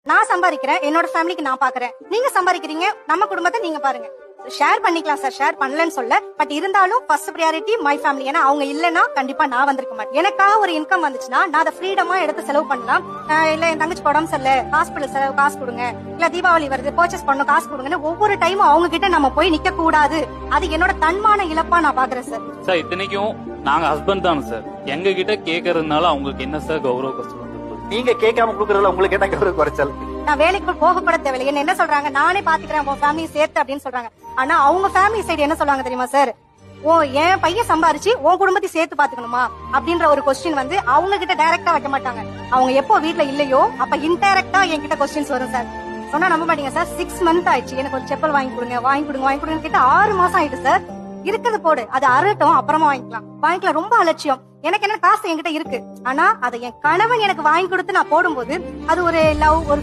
நான் சம்பாதிக்கிறேன், என்னோட ஃபேமிலிக்கு நான் பாக்குறேன், நீங்க சம்பாதிக்கிறீங்க, நம்ம குடும்பத்தை நீங்க பாருங்க. ஷேர் பண்ணிக்கலாம் சார், ஷேர் பண்ணலன்னு சொல்ல. பட் இருந்தாலும் ஃபர்ஸ்ட் பிரியாரிட்டி மை ஃபேமிலி. ஏன்னா அவங்க இல்லன்னா கண்டிப்பா நான் வந்திருக்க மாட்டேன். எனக்காக ஒரு இன்கம் வந்துச்சுன்னா நான் அதை ஃப்ரீடமா எடுத்து செலவு பண்ணலாம். இல்ல என் தங்கச்சி உடம்பு சரியில்லை, ஹாஸ்பிட்டல் செலவு காசு கொடுங்க, இல்ல தீபாவளி வருது பர்ச்சேஸ் பண்ணணும் காசு கொடுங்கன்னு ஒவ்வொரு டைமும் அவங்க கிட்ட நம்ம போய் நிக்க கூடாது. அது என்னோட தன்மான இழப்பா நான் பாக்குறேன் சார். சார் இத்தனைக்கும் நாங்க ஹஸ்பண்ட் தானே சார், எங்க கிட்ட கேக்குறதுனால அவங்களுக்கு என்ன சார் கௌரவ கஷ்டம்? நீங்க கேட்காம குடுக்கறதுல உங்களுக்கு என்ன கௌரவ குறைச்சல்? நான் வேலைக்கு போக கூட தேவையில்லை. என்ன சொல்றாங்க, நானே பாத்துக்கிறேன் உன் ஃபேமிலி சேர்த்து அப்படின்னு சொல்றாங்க. ஆனா அவங்க ஃபேமிலி சைடு என்ன சொல்லுவாங்க தெரியுமா சார், ஓ என் பையன் சம்பாரிச்சு உன் குடும்பத்தை சேர்த்து பாத்துக்கணுமா அப்படின்ற ஒரு கொஸ்டின் வந்து அவங்க கிட்ட டைரக்டா வைக்க மாட்டாங்க. அவங்க எப்போ வீட்டுல இல்லையோ அப்ப இன்டைரக்டா என்கிட்ட கொஸ்டின்ஸ் வரும் சார். சொன்னா நம்ப மாட்டீங்க சார், 6 மந்த் ஆயிடுச்சு எனக்கு ஒரு செப்பல் வாங்கி கொடுங்க கிட்ட 6 மாசம் ஆயிடுச்சு சார். இருக்கிறது போடு, அது அரட்டும் அப்புறமா வாங்கிக்கலாம். ரொம்ப அலட்சியம். எனக்கு என்ன காசு என்கிட்ட இருக்கு, ஆனா அதை என் கணவன் எனக்கு வாங்கி கொடுத்து நான் போடும்போது அது ஒரு லவ், ஒரு